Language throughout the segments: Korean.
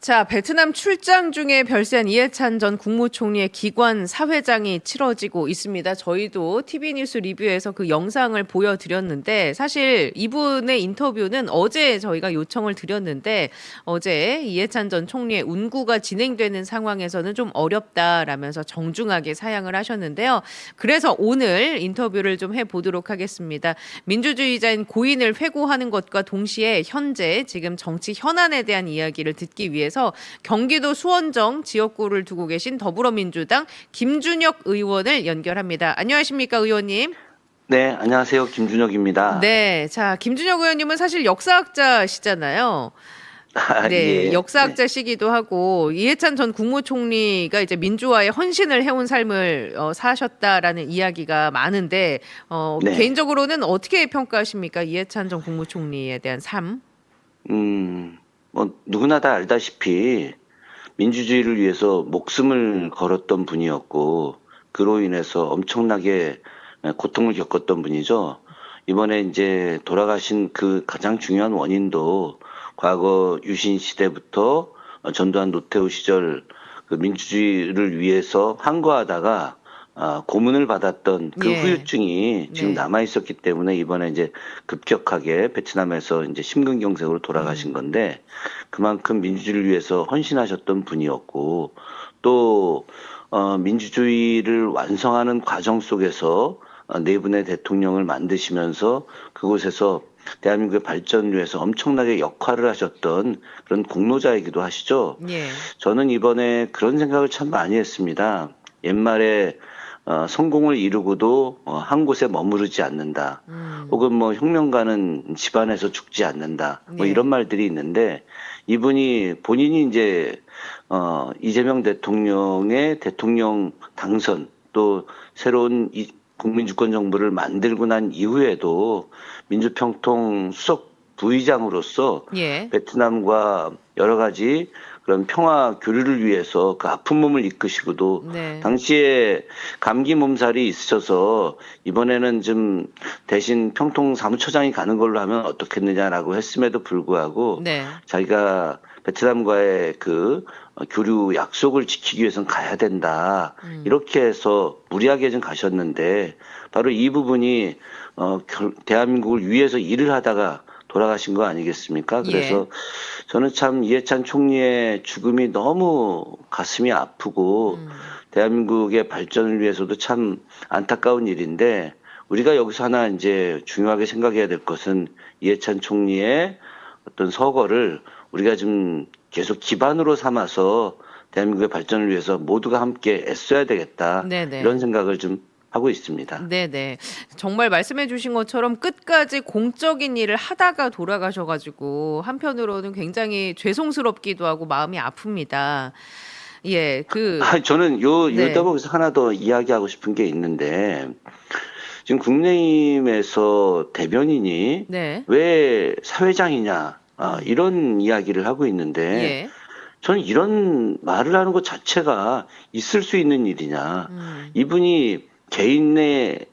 자, 베트남 출장 중에 별세한 이해찬 전 국무총리의 기관 사회장이 치러지고 있습니다. 저희도 TV뉴스 리뷰에서 그 영상을 보여드렸는데 사실 이분의 인터뷰는 어제 저희가 요청을 드렸는데 어제 이해찬 전 총리의 운구가 진행되는 상황에서는 좀 어렵다라면서 정중하게 사양을 하셨는데요. 그래서 오늘 인터뷰를 좀 해보도록 하겠습니다. 민주주의자인 고인을 회고하는 것과 동시에 현재 지금 정치 현안에 대한 이야기를 듣기 위해서 경기도 수원정 지역구를 두고 계신 더불어민주당 김준혁 의원을 연결합니다. 안녕하십니까, 의원님? 네, 안녕하세요. 김준혁입니다. 네, 자, 김준혁 의원님은 사실 역사학자시잖아요. 네, 예. 역사학자시기도 하고 이해찬 전 국무총리가 이제 민주화에 헌신을 해온 삶을 사셨다라는 이야기가 많은데 네. 개인적으로는 어떻게 평가하십니까? 이해찬 전 국무총리에 대한 삶? 누구나 다 알다시피 민주주의를 위해서 목숨을 걸었던 분이었고, 그로 인해서 엄청나게 고통을 겪었던 분이죠. 이번에 이제 돌아가신 그 가장 중요한 원인도 과거 유신 시대부터 전두환 노태우 시절 그 민주주의를 위해서 항거하다가 고문을 받았던 그 예. 후유증이 지금 네. 남아 있었기 때문에 이번에 이제 급격하게 베트남에서 이제 심근경색으로 돌아가신 건데, 그만큼 민주주의를 위해서 헌신하셨던 분이었고, 또 민주주의를 완성하는 과정 속에서 네 분의 대통령을 만드시면서 그곳에서 대한민국의 발전을 위해서 엄청나게 역할을 하셨던 그런 공로자이기도 하시죠. 예. 저는 이번에 그런 생각을 참 많이 했습니다. 옛말에 성공을 이루고도 한 곳에 머무르지 않는다. 혹은 뭐 혁명가는 집안에서 죽지 않는다. 뭐 네. 이런 말들이 있는데, 이분이 본인이 이제 이재명 대통령의 대통령 당선, 또 새로운 국민주권 정부를 만들고 난 이후에도 민주평통 수석 부의장으로서 예. 베트남과 여러 가지 그런 평화 교류를 위해서 그 아픈 몸을 이끄시고도, 네. 당시에 감기 몸살이 있으셔서 이번에는 좀 대신 평통 사무처장이 가는 걸로 하면 어떻겠느냐라고 했음에도 불구하고 네. 자기가 베트남과의 그 교류 약속을 지키기 위해서는 가야 된다. 이렇게 해서 무리하게 좀 가셨는데, 바로 이 부분이 대한민국을 위해서 일을 하다가 돌아가신 거 아니겠습니까? 그래서 저는 참 이해찬 총리의 죽음이 너무 가슴이 아프고 대한민국의 발전을 위해서도 참 안타까운 일인데, 우리가 여기서 하나 이제 중요하게 생각해야 될 것은 이해찬 총리의 어떤 서거를 우리가 좀 계속 기반으로 삼아서 대한민국의 발전을 위해서 모두가 함께 애써야 되겠다. 네네. 이런 생각을 좀 하고 있습니다. 네네. 정말 말씀해 주신 것처럼 끝까지 공적인 일을 하다가 돌아가셔가지고 한편으로는 굉장히 죄송스럽기도 하고 마음이 아픕니다. 예, 저는 네. 여기다 보면서 하나 더 이야기하고 싶은 게 있는데, 지금 국민의힘에서 대변인이 네. 왜 사회장이냐, 이런 이야기를 하고 있는데, 예. 저는 이런 말을 하는 것 자체가 있을 수 있는 일이냐. 이분이 개인의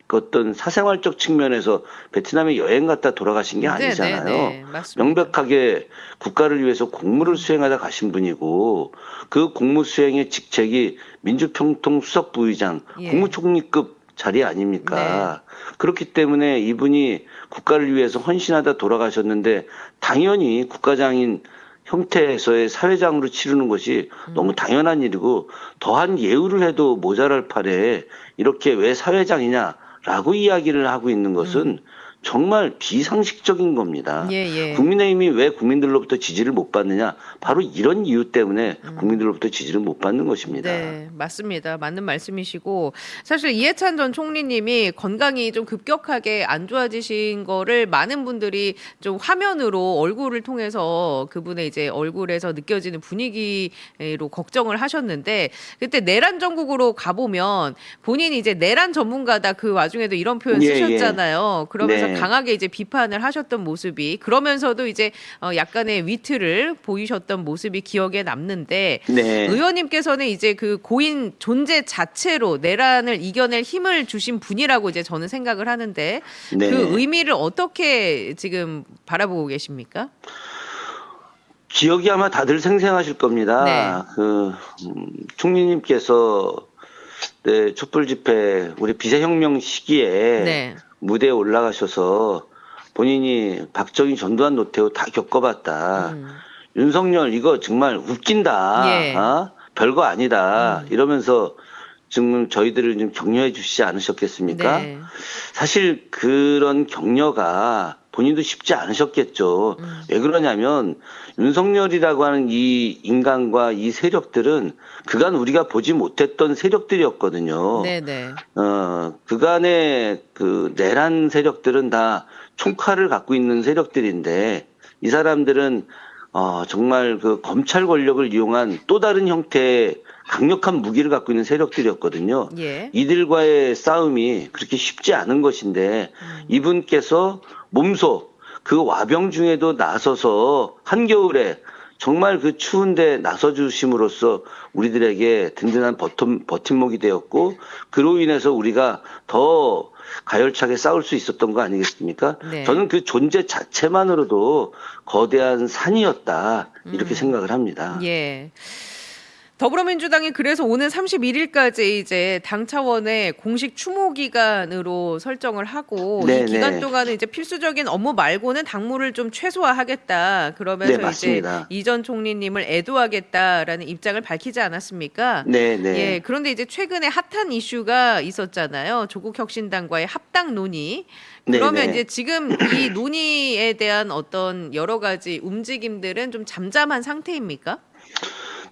그 어떤 사생활적 측면에서 베트남에 여행 갔다 돌아가신 게 아니잖아요. 네, 맞습니다. 명백하게 국가를 위해서 공무를 수행하다 가신 분이고, 그 공무 수행의 직책이 민주평통 수석부의장, 예. 국무총리급 자리 아닙니까? 그렇기 때문에 이분이 국가를 위해서 헌신하다 돌아가셨는데, 당연히 국가장인 형태에서의 사회장으로 치르는 것이 너무 당연한 일이고, 더한 예우를 해도 모자랄 판에 이렇게 왜 사회장이냐라고 이야기를 하고 있는 것은 정말 비상식적인 겁니다. 예. 국민의힘이 왜 국민들로부터 지지를 못 받느냐, 바로 이런 이유 때문에 국민들로부터 지지를 못 받는 것입니다. 네, 맞습니다. 맞는 말씀이시고, 사실 이해찬 전 총리님이 건강이 좀 급격하게 안 좋아지신 거를 많은 분들이 좀 화면으로 얼굴을 통해서 그분의 이제 얼굴에서 느껴지는 분위기로 걱정을 하셨는데, 그때 내란 전국으로 가보면 본인이 이제 내란 전문가다 그 와중에도 이런 표현 예. 쓰셨잖아요. 그러면서 네. 강하게 이제 비판을 하셨던 모습이, 그러면서도 이제 약간의 위트를 보이셨던 모습이 기억에 남는데, 네. 의원님께서는 이제 그 고인 존재 자체로 내란을 이겨낼 힘을 주신 분이라고 이제 저는 생각을 하는데, 네. 그 의미를 어떻게 지금 바라보고 계십니까? 기억이 아마 다들 생생하실 겁니다. 네. 총리님께서 네, 촛불 집회 우리 비세혁명 시기에 네. 무대에 올라가셔서 본인이 박정희, 전두환, 노태우 다 겪어봤다. 윤석열 이거 정말 웃긴다. 예. 별거 아니다. 이러면서 지금 저희들을 좀 격려해 주시지 않으셨겠습니까? 네. 사실 그런 격려가 본인도 쉽지 않으셨겠죠. 왜 그러냐면 윤석열이라고 하는 이 인간과 이 세력들은 그간 우리가 보지 못했던 세력들이었거든요. 네네. 그간의 그 내란 세력들은 다 총칼을 갖고 있는 세력들인데 이 사람들은 정말 그 검찰 권력을 이용한 또 다른 형태의 강력한 무기를 갖고 있는 세력들이었거든요. 예. 이들과의 싸움이 그렇게 쉽지 않은 것인데 이분께서 몸소 그 와병 중에도 나서서 한겨울에 정말 그 추운데 나서주심으로써 우리들에게 든든한 버팀목이 되었고 그로 인해서 우리가 더 가열차게 싸울 수 있었던 거 아니겠습니까? 네. 저는 그 존재 자체만으로도 거대한 산이었다 이렇게 생각을 합니다. 예. 더불어민주당이 그래서 오는 31일까지 이제 당 차원의 공식 추모 기간으로 설정을 하고 이 네네. 기간 동안은 이제 필수적인 업무 말고는 당무를 좀 최소화하겠다. 그러면서 네, 이제 맞습니다. 이 전 총리님을 애도하겠다라는 입장을 밝히지 않았습니까? 네네. 예. 그런데 이제 최근에 핫한 이슈가 있었잖아요. 조국 혁신당과의 합당 논의. 그러면 네네. 이제 지금 이 논의에 대한 어떤 여러 가지 움직임들은 좀 잠잠한 상태입니까?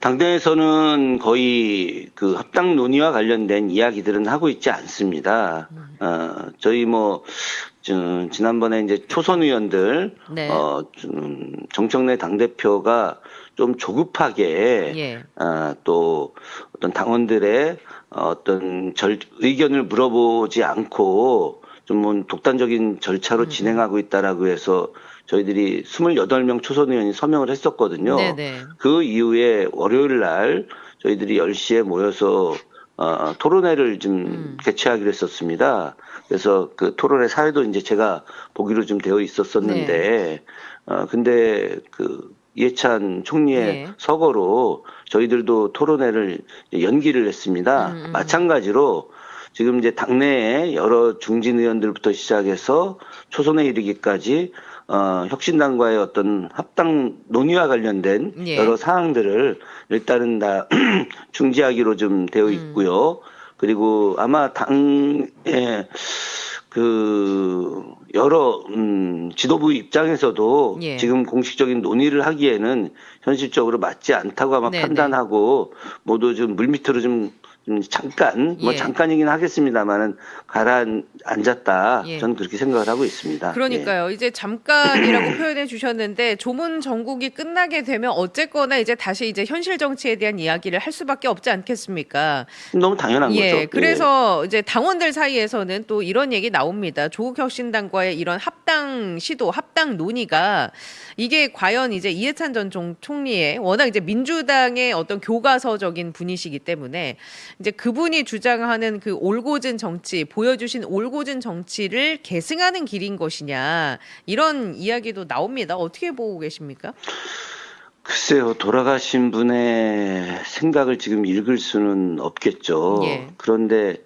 당내에서는 거의 그 합당 논의와 관련된 이야기들은 하고 있지 않습니다. 저희 지난번에 이제 초선 의원들, 네. 정청래 당대표가 좀 조급하게, 예. 또 어떤 당원들의 어떤 의견을 물어보지 않고 좀 독단적인 절차로 진행하고 있다라고 해서 저희들이 28명 초선 의원이 서명을 했었거든요. 네네. 그 이후에 월요일 날 저희들이 10시에 모여서 토론회를 좀 개최하기로 했었습니다. 그래서 그 토론회 사회도 이제 제가 보기로 좀 되어 있었었는데, 근데 그 이해찬 총리의 예. 서거로 저희들도 토론회를 연기를 했습니다. 마찬가지로 지금 이제 당내에 여러 중진 의원들부터 시작해서 초선에 이르기까지 혁신당과의 어떤 합당 논의와 관련된 예. 여러 사항들을 일단은 다 중지하기로 좀 되어 있고요. 그리고 아마 당의 그 여러 지도부 입장에서도 예. 지금 공식적인 논의를 하기에는 현실적으로 맞지 않다고 아마 네네. 판단하고 모두 좀 물밑으로 좀 잠깐 예. 잠깐이긴 하겠습니다만은 가라앉았다. 예. 저는 그렇게 생각을 하고 있습니다. 그러니까요. 이제 잠깐이라고 표현해 주셨는데 조문 정국이 끝나게 되면 어쨌거나 이제 다시 이제 현실 정치에 대한 이야기를 할 수밖에 없지 않겠습니까? 너무 당연한 예. 거죠. 그래서 이제 당원들 사이에서는 또 이런 얘기 나옵니다. 조국 혁신당과의 이런 합당 시도, 합당 논의가 이게 과연 이제 이해찬 전 총리의 워낙 이제 민주당의 어떤 교과서적인 분이시기 때문에 이제 그분이 주장하는 그 올곧은 정치, 보여주신 올곧은 정치를 계승하는 길인 것이냐 이런 이야기도 나옵니다. 어떻게 보고 계십니까? 글쎄요, 돌아가신 분의 생각을 지금 읽을 수는 없겠죠. 예. 그런데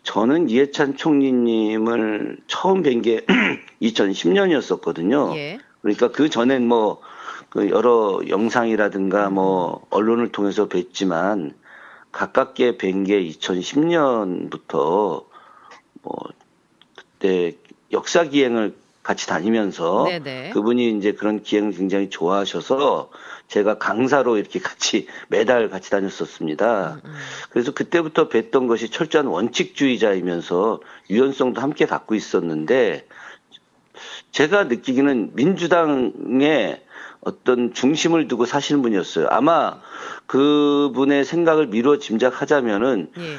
저는 이해찬 총리님을 처음 뵌 게 2010년이었었거든요. 예. 그러니까 그 전엔 그 여러 영상이라든가 언론을 통해서 뵀지만 가깝게 뵌 게 2010년부터 그때 역사 기행을 같이 다니면서 네네. 그분이 이제 그런 기행을 굉장히 좋아하셔서 제가 강사로 이렇게 같이 매달 같이 다녔었습니다. 그래서 그때부터 뵀던 것이 철저한 원칙주의자이면서 유연성도 함께 갖고 있었는데 제가 느끼기는 민주당의 어떤 중심을 두고 사시는 분이었어요. 아마 그분의 생각을 미루어 짐작하자면은 예.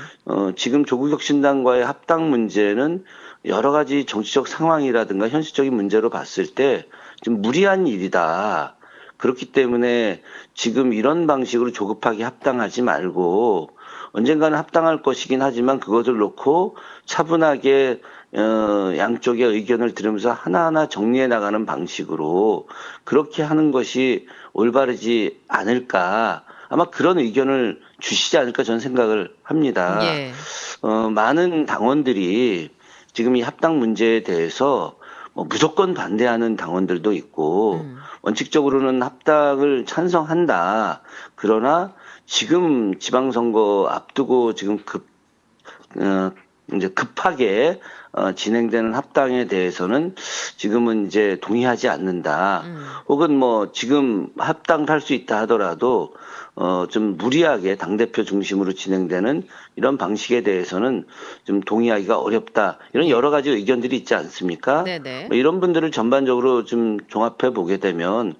지금 조국혁신당과의 합당 문제는 여러 가지 정치적 상황이라든가 현실적인 문제로 봤을 때 좀 무리한 일이다. 그렇기 때문에 지금 이런 방식으로 조급하게 합당하지 말고 언젠가는 합당할 것이긴 하지만 그것을 놓고 차분하게 양쪽의 의견을 들으면서 하나하나 정리해 나가는 방식으로 그렇게 하는 것이 올바르지 않을까. 아마 그런 의견을 주시지 않을까 저는 생각을 합니다. 예. 많은 당원들이 지금 이 합당 문제에 대해서 뭐 무조건 반대하는 당원들도 있고 원칙적으로는 합당을 찬성한다. 그러나 지금 지방선거 앞두고 지금 이제 급하게 진행되는 합당에 대해서는 지금은 이제 동의하지 않는다. 혹은 뭐 지금 합당을 할 수 있다 하더라도 좀 무리하게 당대표 중심으로 진행되는 이런 방식에 대해서는 좀 동의하기가 어렵다. 이런 여러 가지 의견들이 있지 않습니까? 네네. 뭐 이런 분들을 전반적으로 좀 종합해 보게 되면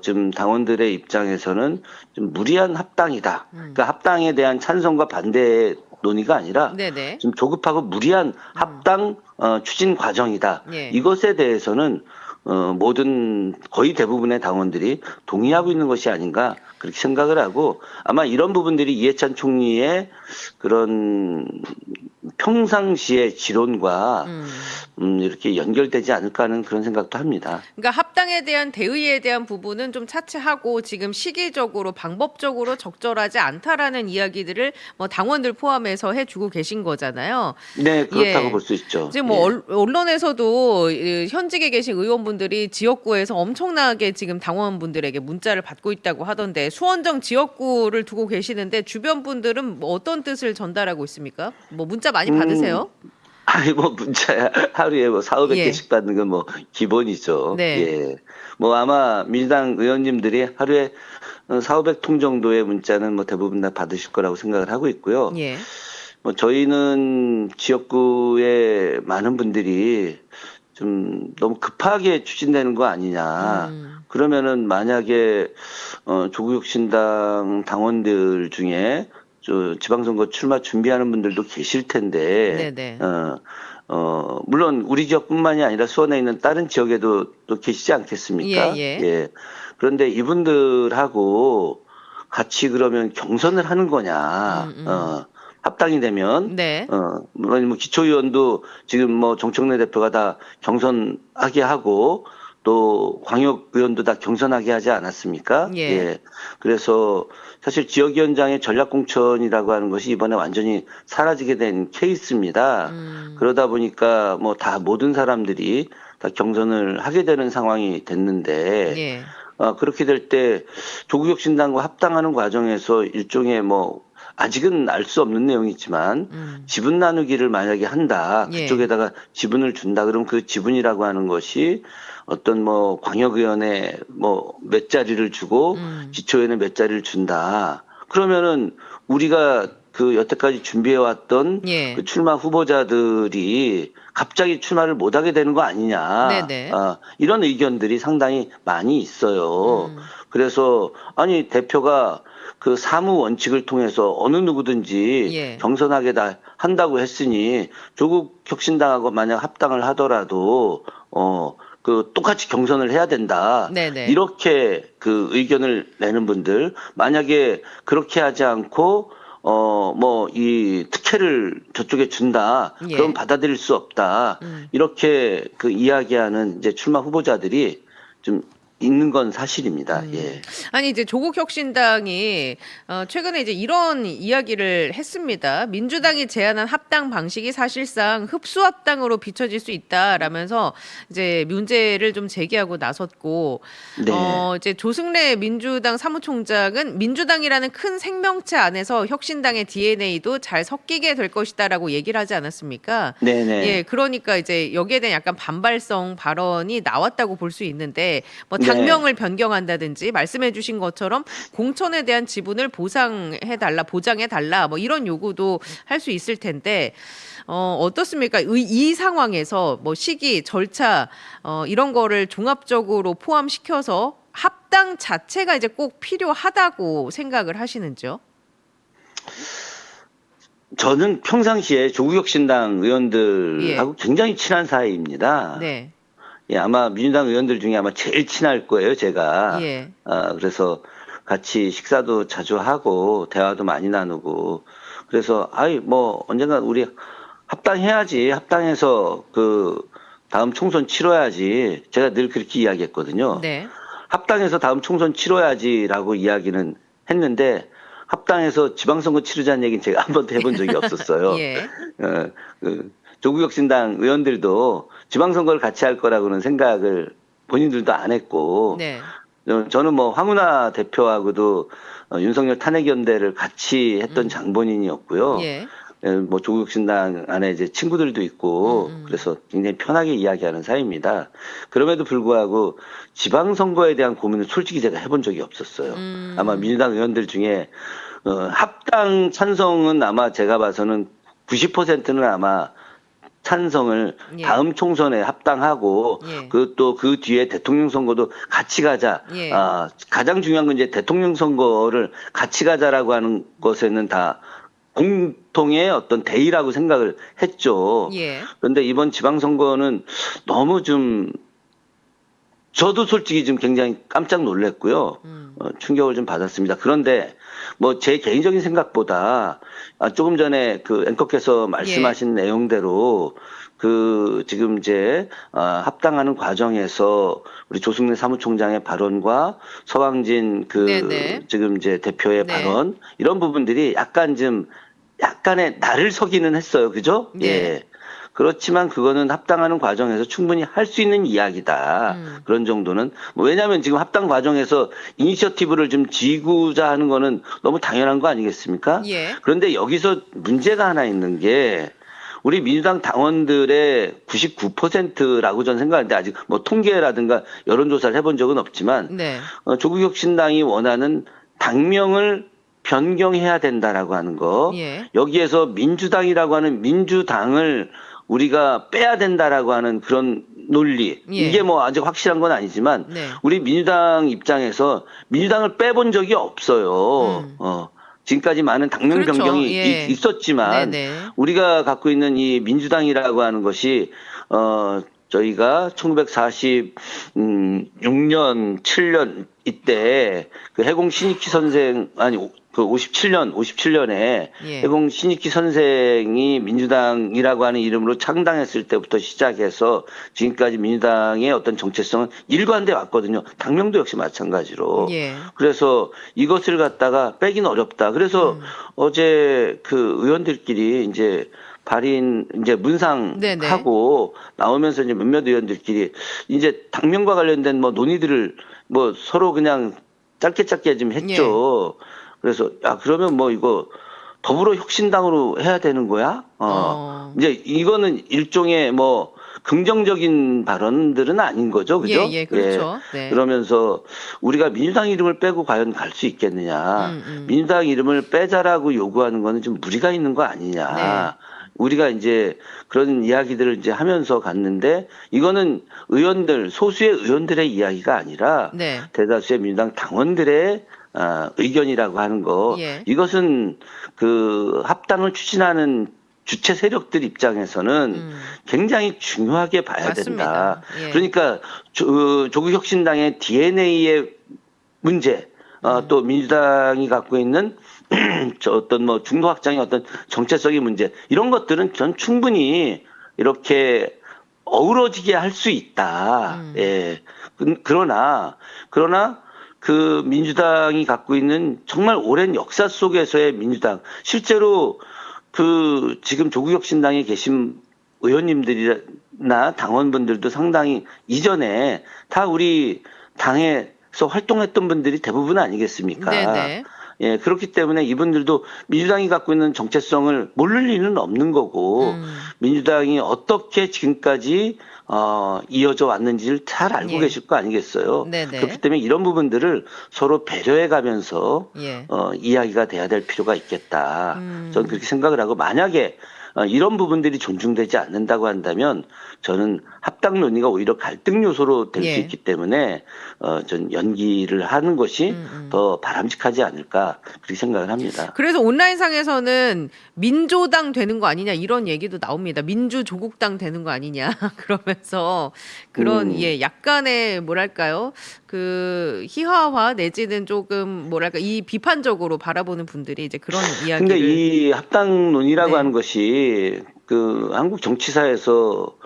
좀 당원들의 입장에서는 좀 무리한 합당이다. 그러니까 합당에 대한 찬성과 반대의 논의가 아니라 네네. 좀 조급하고 무리한 합당 추진 과정이다. 예. 이것에 대해서는 모든 거의 대부분의 당원들이 동의하고 있는 것이 아닌가 그렇게 생각을 하고 아마 이런 부분들이 이해찬 총리의 그런 평상시의 지론과 이렇게 연결되지 않을까 하는 그런 생각도 합니다. 그러니까 합당에 대한 대의에 대한 부분은 좀 차치하고 지금 시기적으로 방법적으로 적절하지 않다라는 이야기들을 뭐 당원들 포함해서 해주고 계신 거잖아요. 네, 그렇다고 예. 볼 수 있죠. 지금 뭐 언론에서도 현직에 계신 의원분들이 지역구에서 엄청나게 지금 당원분들에게 문자를 받고 있다고 하던데 수원정 지역구를 두고 계시는데 주변 분들은 뭐 어떤 뜻을 전달하고 있습니까? 뭐 문자 많이 받으세요? 아니 뭐 문자야 하루에 뭐 4,500개씩 예. 받는 건 뭐 기본이죠. 네. 예. 뭐 아마 민주당 의원님들이 하루에 4,500통 정도의 문자는 뭐 대부분 다 받으실 거라고 생각을 하고 있고요. 예. 뭐 저희는 지역구에 많은 분들이 좀 너무 급하게 추진되는 거 아니냐. 그러면은 만약에 조국혁신당 당원들 중에 지방선거 출마 준비하는 분들도 계실 텐데, 네네. 물론 우리 지역뿐만이 아니라 수원에 있는 다른 지역에도 또 계시지 않겠습니까? 예. 그런데 이분들하고 같이 그러면 경선을 하는 거냐? 합당이 되면, 네. 물론 뭐 기초의원도 지금 뭐 정청래 대표가 다 경선하게 하고, 또 광역의원도 다 경선하게 하지 않았습니까? 예. 그래서 사실 지역위원장의 전략공천이라고 하는 것이 이번에 완전히 사라지게 된 케이스입니다. 그러다 보니까 뭐 다 모든 사람들이 다 경선을 하게 되는 상황이 됐는데, 예. 그렇게 될 때 조국혁신당과 합당하는 과정에서 일종의 뭐 아직은 알 수 없는 내용이지만 지분 나누기를 만약에 한다. 예. 그쪽에다가 지분을 준다. 그럼 그 지분이라고 하는 것이 어떤 뭐 광역의원에 뭐 몇 자리를 주고 기초의원에 몇 자리를 준다. 그러면은 우리가 그 여태까지 준비해왔던 예. 그 출마 후보자들이 갑자기 출마를 못하게 되는 거 아니냐. 네네. 이런 의견들이 상당히 많이 있어요. 그래서 아니 대표가 그 사무 원칙을 통해서 어느 누구든지 예. 경선하게 다 한다고 했으니 조국 혁신당하고 만약 합당을 하더라도 그 똑같이 경선을 해야 된다. 네네. 이렇게 그 의견을 내는 분들 만약에 그렇게 하지 않고 뭐 이 특혜를 저쪽에 준다. 예. 그럼 받아들일 수 없다. 이렇게 그 이야기하는 이제 출마 후보자들이 좀 있는 건 사실입니다. 예. 아니 이제 조국혁신당이 최근에 이제 이런 이야기를 했습니다. 민주당이 제안한 합당 방식이 사실상 흡수합당으로 비춰질 수 있다라면서 이제 문제를 좀 제기하고 나섰고, 네. 이제 조승래 민주당 사무총장은 민주당이라는 큰 생명체 안에서 혁신당의 DNA도 잘 섞이게 될 것이다라고 얘기를 하지 않았습니까? 네네. 예, 그러니까 이제 여기에 대한 약간 반발성 발언이 나왔다고 볼 수 있는데 뭐 네. 당명을 변경한다든지 말씀해주신 것처럼 공천에 대한 지분을 보장해달라 뭐 이런 요구도 할 수 있을 텐데 어떻습니까? 이 상황에서 뭐 시기, 절차 이런 거를 종합적으로 포함시켜서 합당 자체가 이제 꼭 필요하다고 생각을 하시는지요? 저는 평상시에 조국혁신당 의원들하고 굉장히 친한 사이입니다. 네. 예, 아마 민주당 의원들 중에 아마 제일 친할 거예요, 제가. 예. 그래서 같이 식사도 자주 하고 대화도 많이 나누고 그래서 뭐 언젠가 우리 합당해야지. 합당해서 그 다음 총선 치러야지. 제가 늘 그렇게 이야기했거든요. 네. 합당해서 다음 총선 치러야지라고 이야기는 했는데 합당해서 지방선거 치르자는 얘기는 제가 한 번도 해본 적이 없었어요. 예. 조국혁신당 의원들도 지방선거를 같이 할 거라고는 생각을 본인들도 안 했고 네. 저는 뭐 황운하 대표하고도 윤석열 탄핵연대를 같이 했던 장본인이었고요. 예. 뭐 조국혁신당 안에 이제 친구들도 있고 그래서 굉장히 편하게 이야기하는 사이입니다. 그럼에도 불구하고 지방선거에 대한 고민을 솔직히 제가 해본 적이 없었어요. 아마 민주당 의원들 중에 합당 찬성은 아마 제가 봐서는 90%는 아마 찬성을 예. 다음 총선에 합당하고 예. 그 뒤에 대통령 선거도 같이 가자. 예. 가장 중요한 건 이제 대통령 선거를 같이 가자라고 하는 것에는 다 공통의 어떤 대의라고 생각을 했죠. 예. 그런데 이번 지방선거는 너무 좀 저도 솔직히 좀 굉장히 깜짝 놀랐고요. 충격을 좀 받았습니다. 그런데 뭐 제 개인적인 생각보다 조금 전에 그 앵커께서 말씀하신 내용대로 그 지금 이제 합당하는 과정에서 우리 조승래 사무총장의 발언과 서광진 그 네네. 지금 이제 대표의 네. 발언 이런 부분들이 약간의 날을 서기는 했어요. 그죠? 네. 예. 그렇지만 그거는 합당하는 과정에서 충분히 할 수 있는 이야기다. 그런 정도는. 뭐 왜냐하면 지금 합당 과정에서 이니셔티브를 좀 쥐고자 하는 거는 너무 당연한 거 아니겠습니까? 예. 그런데 여기서 문제가 하나 있는 게 우리 민주당 당원들의 99%라고 저는 생각하는데 아직 뭐 통계라든가 여론조사를 해본 적은 없지만 네. 조국혁신당이 원하는 당명을 변경해야 된다라고 하는 거. 예. 여기에서 민주당이라고 하는 민주당을 우리가 빼야 된다라고 하는 그런 논리. 예. 이게 뭐 아직 확실한 건 아니지만 네. 우리 민주당 입장에서 민주당을 빼본 적이 없어요. 지금까지 많은 당명 그렇죠. 변경이 예. 있었지만 네네. 우리가 갖고 있는 이 민주당이라고 하는 것이 저희가 1946년, 7년 이때 그 해공 신익희 선생 그 57년에 예. 해공 신익희 선생이 민주당이라고 하는 이름으로 창당했을 때부터 시작해서 지금까지 민주당의 어떤 정체성은 일관돼 왔거든요. 당명도 역시 마찬가지로. 예. 그래서 이것을 갖다가 빼기는 어렵다. 그래서 어제 그 의원들끼리 이제 발인 이제 문상하고 나오면서 이제 몇몇 의원들끼리 이제 당명과 관련된 뭐 논의들을 뭐 서로 그냥 짧게 좀 했죠. 그래서 그러면 뭐 이거 더불어 혁신당으로 해야 되는 거야? 이제 이거는 일종의 뭐 긍정적인 발언들은 아닌 거죠. 그죠? 예, 그렇죠. 네. 그러면서 우리가 민주당 이름을 빼고 과연 갈 수 있겠느냐. 민주당 이름을 빼자라고 요구하는 거는 좀 무리가 있는 거 아니냐. 네. 우리가 이제 그런 이야기들을 이제 하면서 갔는데 이거는 소수의 의원들의 이야기가 아니라 네. 대다수의 민주당 당원들의 의견이라고 하는 거. 예. 이것은 그 합당을 추진하는 주체 세력들 입장에서는 굉장히 중요하게 봐야 맞습니다. 된다. 예. 그러니까 조국혁신당의 DNA의 문제, 또 민주당이 갖고 있는 어떤 뭐 중도 확장의 어떤 정체성의 문제 이런 것들은 전 충분히 이렇게 어우러지게 할 수 있다. 예. 그러나 그 민주당이 갖고 있는 정말 오랜 역사 속에서의 민주당 실제로 그 지금 조국혁신당에 계신 의원님들이나 당원분들도 상당히 이전에 다 우리 당에서 활동했던 분들이 대부분 아니겠습니까? 네네. 예, 그렇기 때문에 이분들도 민주당이 갖고 있는 정체성을 모를 리는 없는 거고 민주당이 어떻게 지금까지 이어져 왔는지를 잘 알고 예. 계실 거 아니겠어요? 네네. 그렇기 때문에 이런 부분들을 서로 배려해 가면서 예. 이야기가 돼야 될 필요가 있겠다. 저는 그렇게 생각을 하고 만약에 이런 부분들이 존중되지 않는다고 한다면 저는 합당 논의가 오히려 갈등 요소로 될 수 예. 있기 때문에 전 연기를 하는 것이 더 바람직하지 않을까 그렇게 생각을 합니다. 그래서 온라인상에서는 민조당 되는 거 아니냐 이런 얘기도 나옵니다. 민주조국당 되는 거 아니냐 그러면서 그런 약간의 뭐랄까요 그 희화화 내지는 조금 뭐랄까 이 비판적으로 바라보는 분들이 이제 그런 이야기를. 근데 이 합당 논의라고 네. 하는 것이 그 한국 정치사에서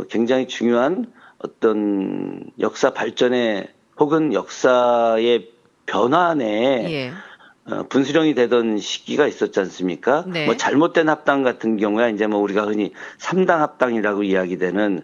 굉장히 중요한 어떤 역사 발전의 혹은 역사의 변환에 예. 분수령이 되던 시기가 있었지 않습니까? 네. 뭐 잘못된 합당 같은 경우에 이제 뭐 우리가 흔히 3당 합당이라고 이야기되는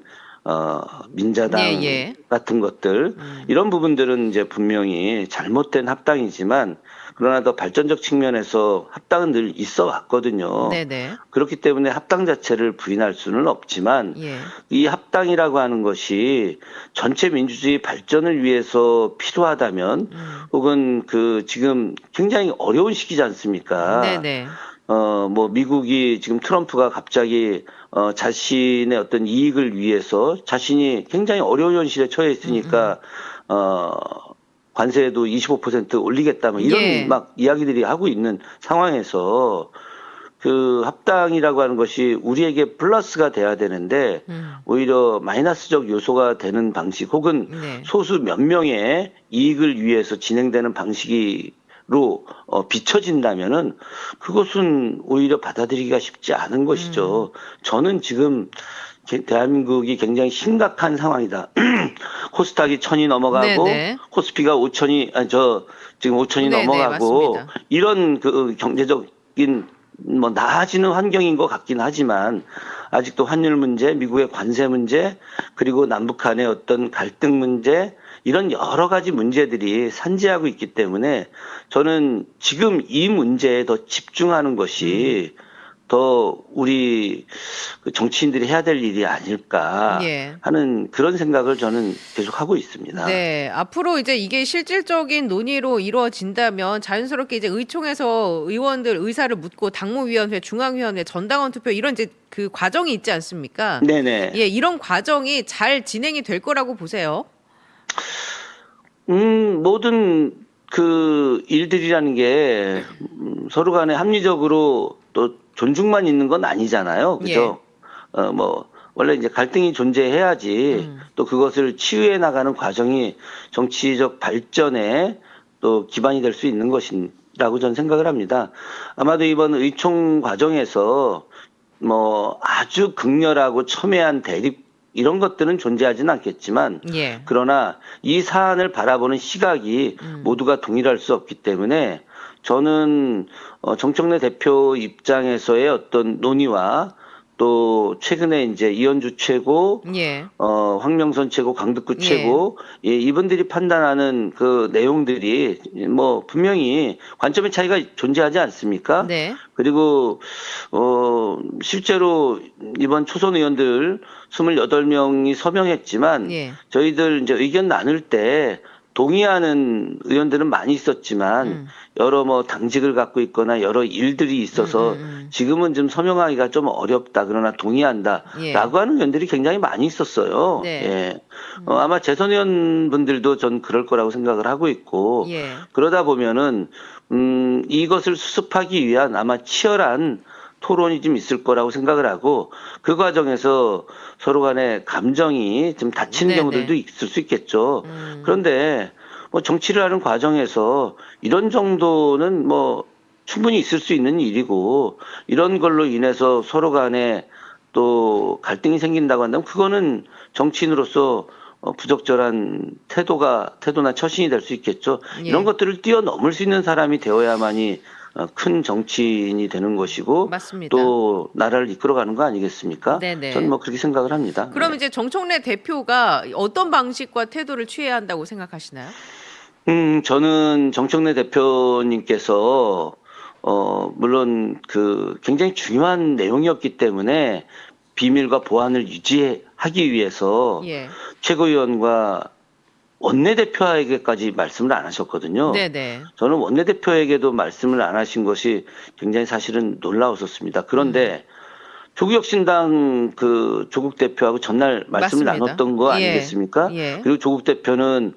민자당 예, 예. 같은 것들 이런 부분들은 이제 분명히 잘못된 합당이지만 그러나 더 발전적 측면에서 합당은 늘 있어 왔거든요. 네네. 그렇기 때문에 합당 자체를 부인할 수는 없지만 예. 이 합당이라고 하는 것이 전체 민주주의 발전을 위해서 필요하다면 혹은 그 지금 굉장히 어려운 시기지 않습니까? 네네. 뭐 미국이 지금 트럼프가 갑자기 자신의 어떤 이익을 위해서 자신이 굉장히 어려운 현실에 처해 있으니까 관세도 25% 올리겠다 뭐 이런 예. 막 이야기들이 하고 있는 상황에서 그 합당이라고 하는 것이 우리에게 플러스가 돼야 되는데 오히려 마이너스적 요소가 되는 방식 혹은 네. 소수 몇 명의 이익을 위해서 진행되는 방식으로 비춰진다면은 그것은 오히려 받아들이기가 쉽지 않은 것이죠. 저는 지금 대한민국이 굉장히 심각한 상황이다. 코스닥이 1,000이 넘어가고 네네. 코스피가 5,000이 지금 5,000이 네네, 넘어가고 맞습니다. 이런 그 경제적인 뭐 나아지는 환경인 것 같긴 하지만 아직도 환율 문제, 미국의 관세 문제, 그리고 남북 간의 어떤 갈등 문제 이런 여러 가지 문제들이 산재하고 있기 때문에 저는 지금 이 문제에 더 집중하는 것이 더 우리 그 정치인들이 해야 될 일이 아닐까 예. 하는 그런 생각을 저는 계속 하고 있습니다. 네, 앞으로 이제 이게 실질적인 논의로 이루어진다면 자연스럽게 이제 의총에서 의원들 의사를 묻고 당무위원회, 중앙위원회, 전당원 투표 이런 이제 그 과정이 있지 않습니까? 네네. 예, 이런 과정이 잘 진행이 될 거라고 보세요. 모든 그 일들이라는 게 서로 간에 합리적으로 또 존중만 있는 건 아니잖아요. 그죠? 뭐, 원래 이제 갈등이 존재해야지 또 그것을 치유해 나가는 과정이 정치적 발전에 또 기반이 될 수 있는 것이라고 저는 생각을 합니다. 아마도 이번 의총 과정에서 뭐 아주 극렬하고 첨예한 대립 이런 것들은 존재하지는 않겠지만 예. 그러나 이 사안을 바라보는 시각이 모두가 동일할 수 없기 때문에 저는 정청래 대표 입장에서의 어떤 논의와 또 최근에 이제 이현주 최고, 예. 황명선 최고, 강득구 예. 최고, 예, 이분들이 판단하는 그 내용들이 뭐 분명히 관점의 차이가 존재하지 않습니까? 네. 그리고 실제로 이번 초선 의원들 28명이 서명했지만 예. 저희들 이제 의견 나눌 때 동의하는 의원들은 많이 있었지만 여러 뭐 당직을 갖고 있거나 여러 일들이 있어서 지금은 좀 서명하기가 좀 어렵다 그러나 동의한다라고 예. 하는 의원들이 굉장히 많이 있었어요. 네. 예. 아마 재선 의원분들도 전 그럴 거라고 생각을 하고 있고 예. 그러다 보면은 이것을 수습하기 위한 아마 치열한 토론이 좀 있을 거라고 생각을 하고 그 과정에서 서로 간에 감정이 좀 다치는 네네. 경우들도 있을 수 있겠죠. 그런데 뭐 정치를 하는 과정에서 이런 정도는 뭐 충분히 있을 수 있는 일이고 이런 걸로 인해서 서로 간에 또 갈등이 생긴다고 한다면 그거는 정치인으로서 부적절한 태도나 처신이 될 수 있겠죠. 예. 이런 것들을 뛰어넘을 수 있는 사람이 되어야만이 큰 정치인이 되는 것이고 맞습니다. 또 나라를 이끌어가는 거 아니겠습니까? 네네. 저는 뭐 그렇게 생각을 합니다. 그럼 네. 이제 정청래 대표가 어떤 방식과 태도를 취해야 한다고 생각하시나요? 저는 정청래 대표님께서 물론 그 굉장히 중요한 내용이었기 때문에 비밀과 보안을 유지하기 위해서 예. 최고위원과 원내대표에게까지 말씀을 안 하셨거든요. 네네. 저는 원내대표에게도 말씀을 안 하신 것이 굉장히 사실은 놀라웠었습니다. 그런데 조국혁신당 그 조국 대표하고 전날 말씀을 맞습니다. 나눴던 거 예. 아니겠습니까? 예. 그리고 조국 대표는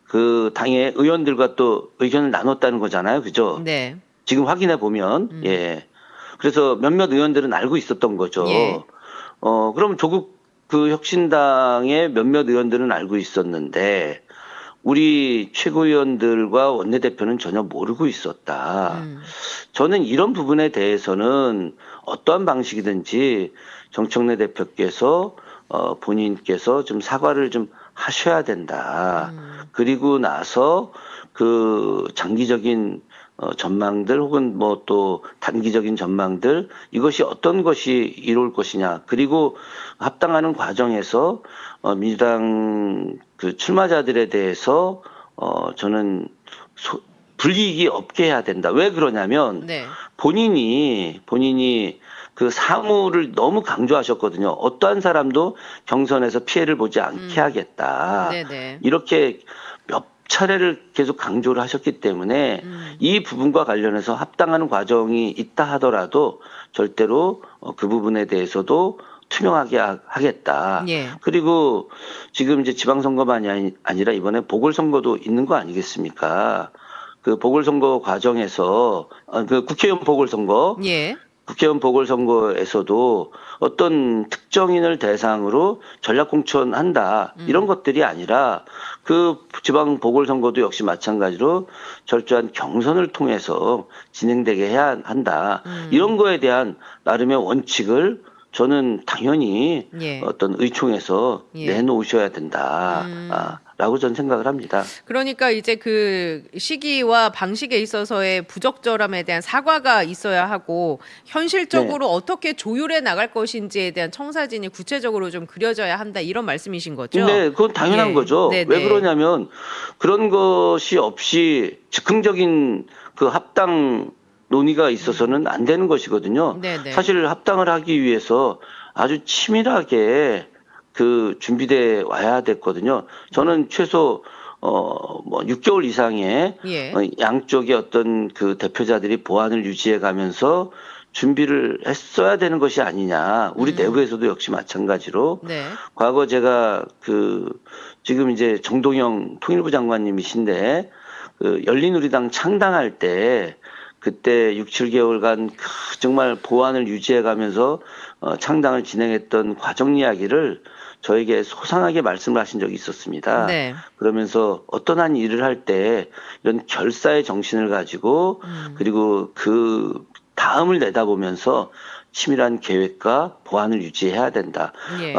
그 당의 의원들과 또 의견을 나눴다는 거잖아요. 그죠? 네. 지금 확인해 보면, 예. 그래서 몇몇 의원들은 알고 있었던 거죠. 예. 그럼 조국 그 혁신당의 몇몇 의원들은 알고 있었는데, 우리 최고위원들과 원내대표는 전혀 모르고 있었다. 저는 이런 부분에 대해서는 어떠한 방식이든지 정청래 대표께서 본인께서 좀 사과를 좀 하셔야 된다. 그리고 나서 그 장기적인 전망들 혹은 뭐 또 단기적인 전망들 이것이 어떤 것이 이룰 것이냐 그리고 합당하는 과정에서 민주당 그 출마자들에 대해서 저는 불이익이 없게 해야 된다. 왜 그러냐면 네. 본인이 그 사무를 너무 강조하셨거든요. 어떠한 사람도 경선에서 피해를 보지 않게 하겠다. 네네. 이렇게 몇 차례를 계속 강조를 하셨기 때문에 이 부분과 관련해서 합당하는 과정이 있다 하더라도 절대로 그 부분에 대해서도 투명하게 하겠다. 예. 그리고 지금 이제 지방선거만이 아니라 이번에 보궐선거도 있는 거 아니겠습니까? 그 보궐선거 과정에서 그 국회의원 보궐선거 예. 국회의원 보궐선거에서도 어떤 특정인을 대상으로 전략공천한다 이런 것들이 아니라 그 지방 보궐선거도 역시 마찬가지로 철저한 경선을 통해서 진행되게 해야 한다. 이런 거에 대한 나름의 원칙을 저는 당연히 예. 어떤 의총에서 예. 내놓으셔야 된다. 라고 저는 생각을 합니다. 그러니까 이제 그 시기와 방식에 있어서의 부적절함에 대한 사과가 있어야 하고 현실적으로 어떻게 조율해 나갈 것인지에 대한 청사진이 구체적으로 좀 그려져야 한다 이런 말씀이신 거죠? 네, 그건 당연한 예. 거죠. 네네. 왜 그러냐면 그런 것이 없이 즉흥적인 그 합당 논의가 있어서는 안 되는 것이거든요. 네네. 사실 합당을 하기 위해서 아주 치밀하게 그 준비돼 와야 됐거든요. 저는 최소 뭐 6개월 이상의 예. 양쪽의 어떤 그 대표자들이 보안을 유지해 가면서 준비를 했어야 되는 것이 아니냐. 우리 내부에서도 역시 마찬가지로 네. 과거 제가 그 지금 이제 정동영 통일부 장관님이신데 그 열린우리당 창당할 때 그때 6, 7개월간 정말 보안을 유지해 가면서 창당을 진행했던 과정 이야기를 저에게 소상하게 말씀을 하신 적이 있었습니다. 네. 그러면서 어떤 한 일을 할 때 이런 결사의 정신을 가지고 그리고 그 다음을 내다보면서 치밀한 계획과 보안을 유지해야 된다. 예.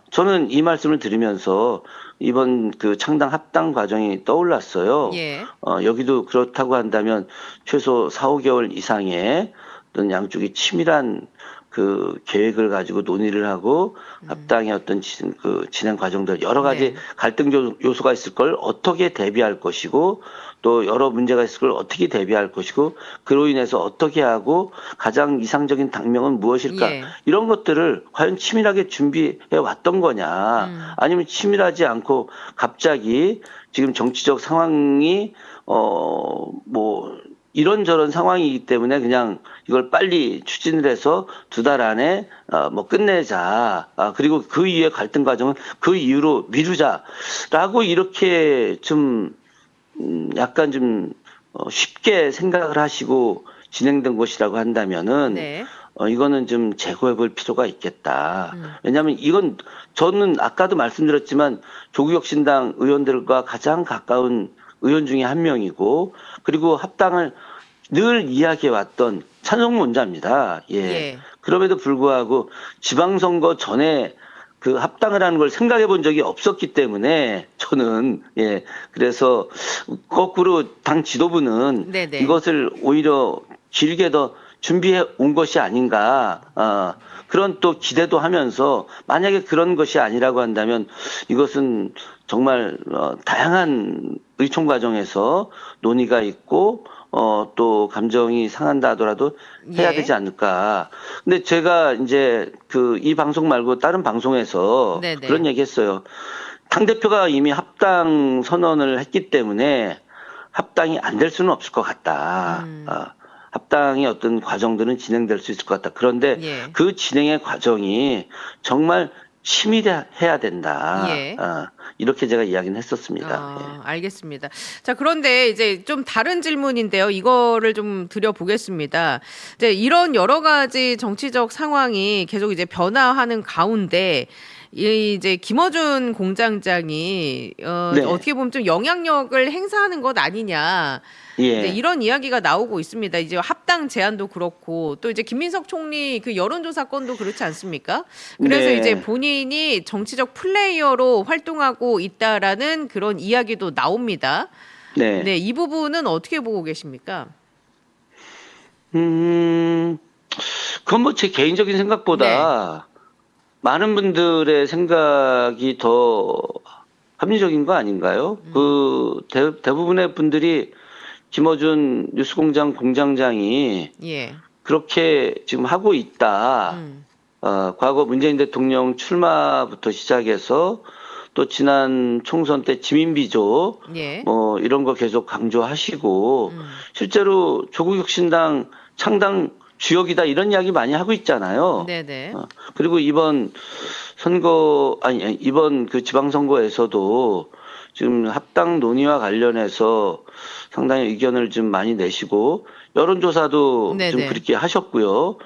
저는 이 말씀을 들으면서 이번 그 창당 합당 과정이 떠올랐어요. 예. 여기도 그렇다고 한다면 최소 4, 5개월 이상의 어떤 양쪽이 치밀한 그 계획을 가지고 논의를 하고 합당의 어떤 진행 과정들 여러 가지 네. 갈등 요소가 있을 걸 어떻게 대비할 것이고 또 여러 문제가 있을 걸 어떻게 대비할 것이고 그로 인해서 어떻게 하고 가장 이상적인 당명은 무엇일까 예. 이런 것들을 과연 치밀하게 준비해 왔던 거냐 아니면 치밀하지 않고 갑자기 지금 정치적 상황이 뭐 이런저런 상황이기 때문에 그냥 이걸 빨리 추진을 해서 2달 안에 뭐 끝내자. 그리고 그 이후의 갈등 과정은 그 이후로 미루자라고 이렇게 좀 약간 좀 쉽게 생각을 하시고 진행된 것이라고 한다면은 네. 이거는 좀 재고해 볼 필요가 있겠다. 왜냐하면 이건 저는 아까도 말씀드렸지만 조국혁신당 의원들과 가장 가까운 의원 중에 한 명이고 그리고 합당을 늘 이야기해왔던 찬성론자입니다. 예. 예. 그럼에도 불구하고 지방선거 전에 그 합당을 하는 걸 생각해 본 적이 없었기 때문에 저는 예. 그래서 거꾸로 당 지도부는 네네. 이것을 오히려 길게 더 준비해 온 것이 아닌가. 그런 또 기대도 하면서 만약에 그런 것이 아니라고 한다면 이것은 정말 다양한 의총 과정에서 논의가 있고 또 감정이 상한다 하더라도 해야 예. 되지 않을까. 근데 제가 이제 그 이 방송 말고 다른 방송에서 네네. 그런 얘기 했어요. 당대표가 이미 합당 선언을 했기 때문에 합당이 안 될 수는 없을 것 같다. 합당의 어떤 과정들은 진행될 수 있을 것 같다. 그런데 예. 그 진행의 과정이 정말 치밀해야 된다. 예. 이렇게 제가 이야기는 했었습니다. 예. 알겠습니다. 자, 그런데 이제 좀 다른 질문인데요. 이거를 좀 드려보겠습니다. 이제 이런 여러 가지 정치적 상황이 계속 이제 변화하는 가운데 이제 김어준 공장장이 네. 어떻게 보면 좀 영향력을 행사하는 것 아니냐. 예. 이제 이런 이야기가 나오고 있습니다. 이제 합당 제안도 그렇고 또 이제 김민석 총리 그 여론조사 건도 그렇지 않습니까? 그래서 네. 이제 본인이 정치적 플레이어로 활동하고 있다라는 그런 이야기도 나옵니다. 네. 네, 이 부분은 어떻게 보고 계십니까? 그건 뭐 제 개인적인 생각보다 많은 분들의 생각이 더 합리적인 거 아닌가요? 그 대부분의 분들이 김어준 뉴스공장 공장장이 예. 그렇게 지금 하고 있다. 과거 문재인 대통령 출마부터 시작해서 또 지난 총선 때 지민비조 예. 뭐 이런 거 계속 강조하시고 실제로 조국혁신당 창당 주역이다 이런 이야기 많이 하고 있잖아요. 네네. 그리고 이번 이번 그 지방선거에서도 지금 합당 논의와 관련해서 상당히 의견을 좀 많이 내시고 여론조사도 좀 네네. 그렇게 하셨고요.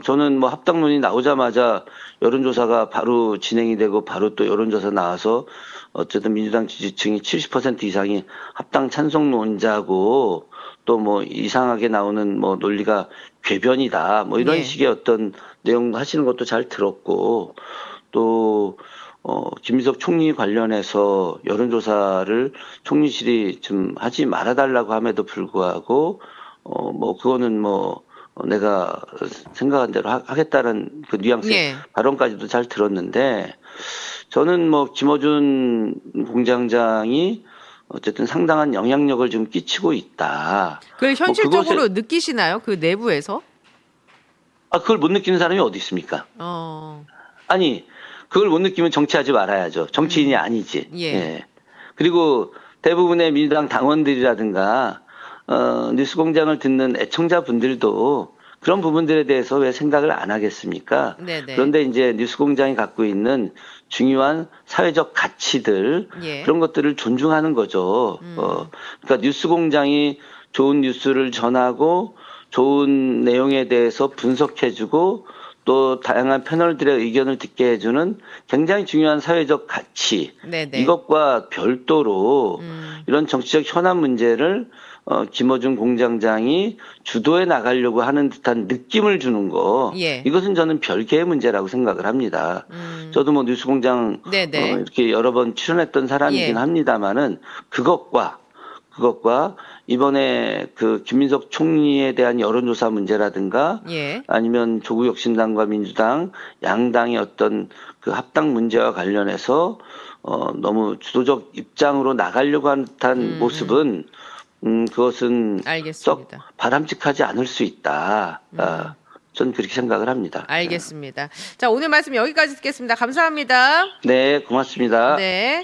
저는 뭐 합당 논의 나오자마자 여론조사가 바로 진행이 되고 바로 또 여론조사 나와서 어쨌든 민주당 지지층이 70% 이상이 합당 찬성론자고 또 뭐 이상하게 나오는 뭐 논리가 궤변이다 뭐 이런 예. 식의 어떤 내용 하시는 것도 잘 들었고 또 김민석 총리 관련해서 여론조사를 총리실이 좀 하지 말아달라고 함에도 불구하고 뭐 그거는 뭐 내가 생각한 대로 하겠다는 그 뉘앙스의 예. 발언까지도 잘 들었는데 저는 뭐 김어준 공장장이 어쨌든 상당한 영향력을 좀 끼치고 있다. 그걸 뭐 현실적으로 느끼시나요? 그 내부에서? 그걸 못 느끼는 사람이 어디 있습니까? 아니, 그걸 못 느끼면 정치하지 말아야죠. 정치인이 아니지. 예. 그리고 대부분의 민주당 당원들이라든가, 뉴스공장을 듣는 애청자분들도 그런 부분들에 대해서 왜 생각을 안 하겠습니까? 네네. 그런데 이제 뉴스공장이 갖고 있는 중요한 사회적 가치들, 예. 그런 것들을 존중하는 거죠. 그러니까 뉴스공장이 좋은 뉴스를 전하고 좋은 내용에 대해서 분석해주고 또 다양한 패널들의 의견을 듣게 해주는 굉장히 중요한 사회적 가치. 네네. 이것과 별도로 이런 정치적 현안 문제를 김어준 공장장이 주도해 나가려고 하는 듯한 느낌을 주는 거. 예. 이것은 저는 별개의 문제라고 생각을 합니다. 저도 뭐 뉴스공장 네네. 이렇게 여러 번 출연했던 사람이긴 예. 합니다만은 그것과 이번에 그 김민석 총리에 대한 여론조사 문제라든가 예. 아니면 조국혁신당과 민주당 양당의 어떤 그 합당 문제와 관련해서 너무 주도적 입장으로 나가려고 하는 듯한 모습은 그것은 썩 알겠습니다. 바람직하지 않을 수 있다. 전 그렇게 생각을 합니다. 알겠습니다. 자, 오늘 말씀 여기까지 듣겠습니다. 감사합니다. 네, 고맙습니다. 네.